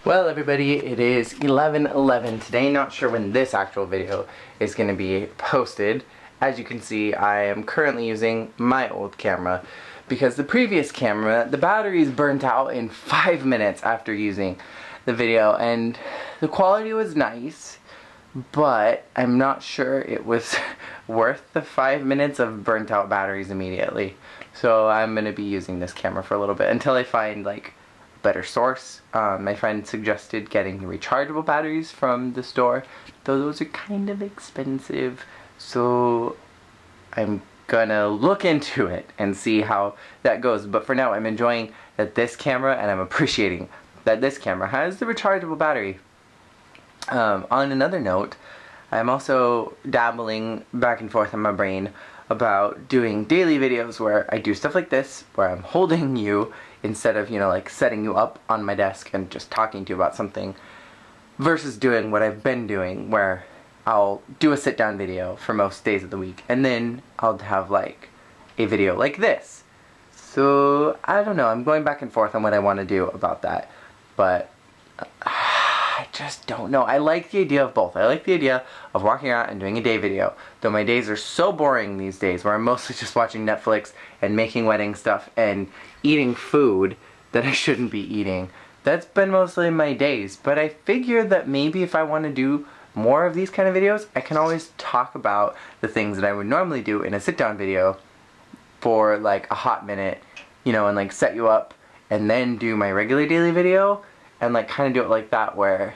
Well everybody, it is 11:11 today. Not sure when this actual video is going to be posted. As you can see, I am currently using my old camera because the previous camera, the batteries burnt out in 5 minutes after using the video, and the quality was nice, but I'm not sure it was worth the 5 minutes of burnt out batteries immediately. So I'm going to be using this camera for a little bit until I find like better source. My friend suggested getting the rechargeable batteries from the store, though those are kind of expensive, so I'm gonna look into it and see how that goes. But for now, I'm enjoying that this camera, and I'm appreciating that this camera has the rechargeable battery. On another note, I'm also dabbling back and forth in my brain about doing daily videos where I do stuff like this, where I'm holding you instead of, you know, like setting you up on my desk and just talking to you about something, versus doing what I've been doing, where I'll do a sit-down video for most days of the week, and then I'll have like a video like this. So I don't know, I'm going back and forth on what I want to do about that, but I just don't know. I like the idea of both. I like the idea of walking around and doing a day video, though my days are so boring these days, where I'm mostly just watching Netflix and making wedding stuff and eating food that I shouldn't be eating. That's been mostly my days, but I figured that maybe if I want to do more of these kind of videos, I can always talk about the things that I would normally do in a sit-down video for like a hot minute, you know, and like set you up, and then do my regular daily video, and like kind of do it like that, where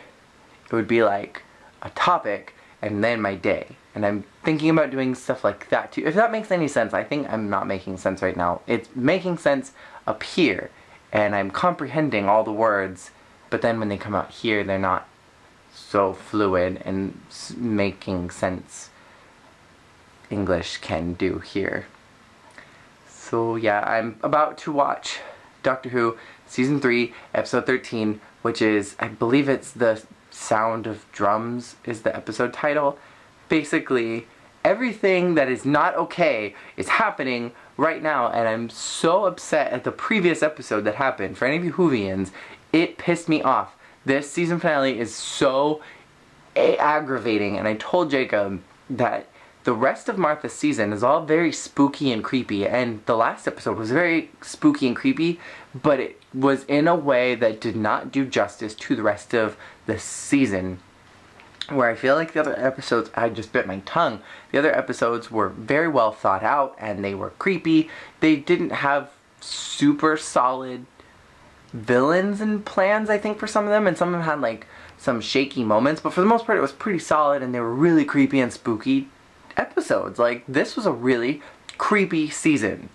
it would be like a topic and then my day. And I'm thinking about doing stuff like that too. If that makes any sense. I think I'm not making sense right now. It's making sense up here, and I'm comprehending all the words, but then when they come out here, they're not so fluid and making sense English can do here. So yeah, I'm about to watch Doctor Who Season 3, Episode 13, which is, I believe it's The Sound of Drums is the episode title. Basically, everything that is not okay is happening right now, and I'm so upset at the previous episode that happened. For any of you Whovians, it pissed me off. This season finale is so aggravating, and I told Jacob that the rest of Martha's season is all very spooky and creepy, and the last episode was very spooky and creepy, but it was in a way that did not do justice to the rest of the season, where I feel like the other episodes, I just bit my tongue. The other episodes were very well thought out, and they were creepy. They didn't have super solid villains and plans, I think, for some of them, and some of them had like some shaky moments, but for the most part it was pretty solid, and they were really creepy and spooky episodes. Like, this was a really creepy season.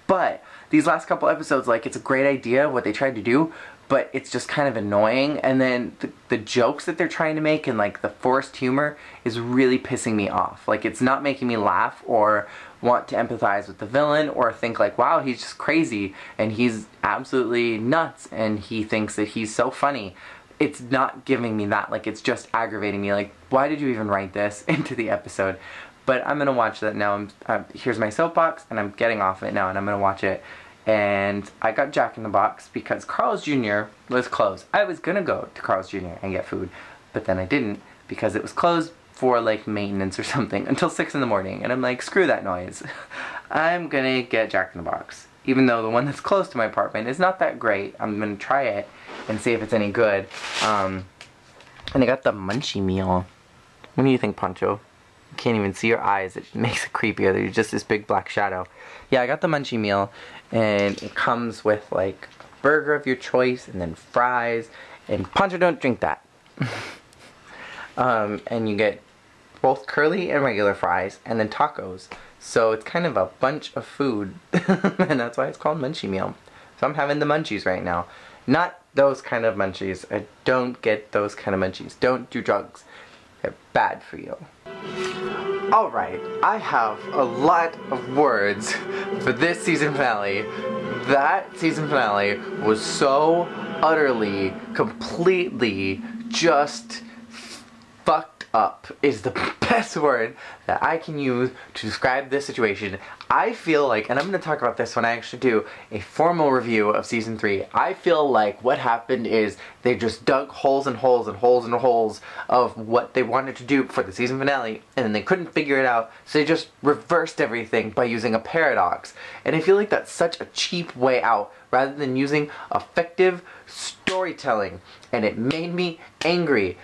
But these last couple episodes, like, it's a great idea what they tried to do, but it's just kind of annoying, and then the jokes that they're trying to make and like the forced humor is really pissing me off. Like, it's not making me laugh or want to empathize with the villain or think like, wow, he's just crazy and he's absolutely nuts and he thinks that he's so funny. It's not giving me that. Like, it's just aggravating me. Like, why did you even write this into the episode? But I'm gonna watch that now. Here's my soapbox, and I'm getting off it now, and I'm gonna watch it. And I got Jack in the Box because Carl's Jr. was closed. I was gonna go to Carl's Jr. and get food, but then I didn't because it was closed for like maintenance or something until 6 in the morning. And I'm like, screw that noise. I'm gonna get Jack in the Box, even though the one that's close to my apartment is not that great. I'm gonna try it and see if it's any good. And I got the munchie meal. What do you think, Poncho? You can't even see your eyes. It makes it creepier. They're just this big black shadow. Yeah, I got the munchie meal, and it comes with like a burger of your choice and then fries. And Poncho, don't drink that. And you get both curly and regular fries, and then tacos. So it's kind of a bunch of food, and that's why it's called munchie meal. So I'm having the munchies right now. Not those kind of munchies. I don't get those kind of munchies. Don't do drugs. They're bad for you. Alright, I have a lot of words for this season finale. That season finale was so utterly, completely, just fucked up is the best word that I can use to describe this situation. I feel like, and I'm going to talk about this when I actually do a formal review of season 3, I feel like what happened is they just dug holes and holes and holes and holes of what they wanted to do for the season finale, and then they couldn't figure it out, so they just reversed everything by using a paradox. And I feel like that's such a cheap way out, rather than using effective storytelling, and it made me angry.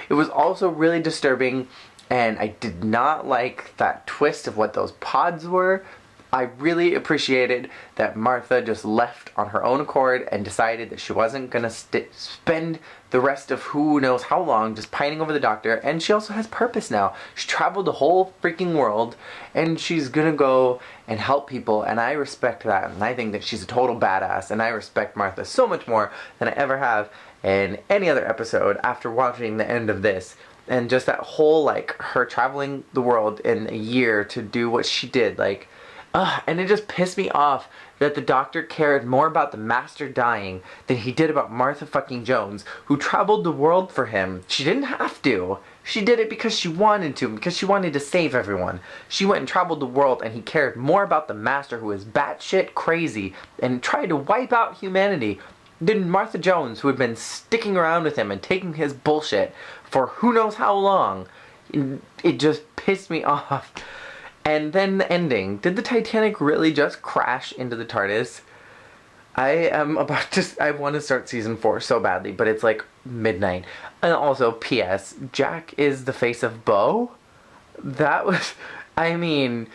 It was also really disturbing. And I did not like that twist of what those pods were. I really appreciated that Martha just left on her own accord and decided that she wasn't gonna spend the rest of who knows how long just pining over the doctor. And she also has purpose now. She traveled the whole freaking world and she's gonna go and help people, and I respect that, and I think that she's a total badass, and I respect Martha so much more than I ever have in any other episode after watching the end of this. And just that whole, like, her traveling the world in a year to do what she did, like, and it just pissed me off that the doctor cared more about the master dying than he did about Martha fucking Jones, who traveled the world for him. She didn't have to. She did it because she wanted to, because she wanted to save everyone. She went and traveled the world, and he cared more about the master, who is batshit crazy and tried to wipe out humanity, than Martha Jones, who had been sticking around with him and taking his bullshit for who knows how long. It just pissed me off. And then the ending. Did the Titanic really just crash into the TARDIS? I want to start season 4 so badly, but it's like midnight. And also, P.S. Jack is the face of Beau? That was, I mean,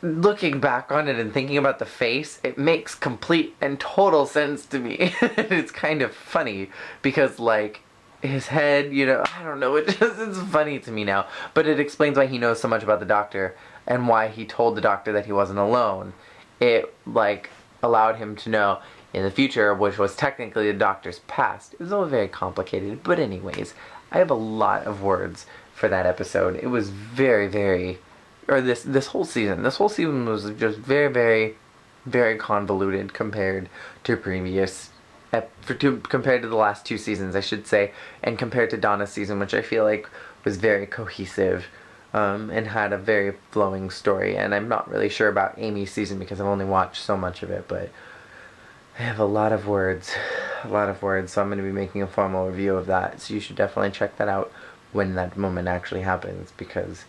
looking back on it and thinking about the face, it makes complete and total sense to me. It's kind of funny because, like, his head, you know, I don't know, it's funny to me now. But it explains why he knows so much about the doctor and why he told the doctor that he wasn't alone. It, like, allowed him to know in the future, which was technically the doctor's past. It was all very complicated, but anyways, I have a lot of words for that episode. It was very, very... or this whole season. This whole season was just very, very, very convoluted compared to previous, compared to the last 2 seasons, I should say, and compared to Donna's season, which I feel like was very cohesive, and had a very flowing story. And I'm not really sure about Amy's season because I've only watched so much of it, but I have a lot of words, so I'm going to be making a formal review of that, so you should definitely check that out when that moment actually happens, because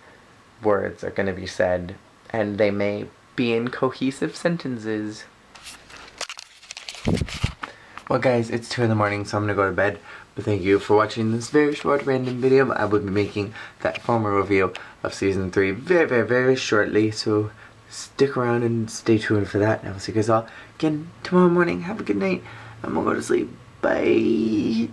words are going to be said, and they may be in cohesive sentences. Well guys, it's 2 in the morning, so I'm going to go to bed, but thank you for watching this very short random video. I will be making that formal review of season 3 very, very, very shortly, so stick around and stay tuned for that, and I will see you guys all again tomorrow morning. Have a good night. I'm going to go to sleep. Bye!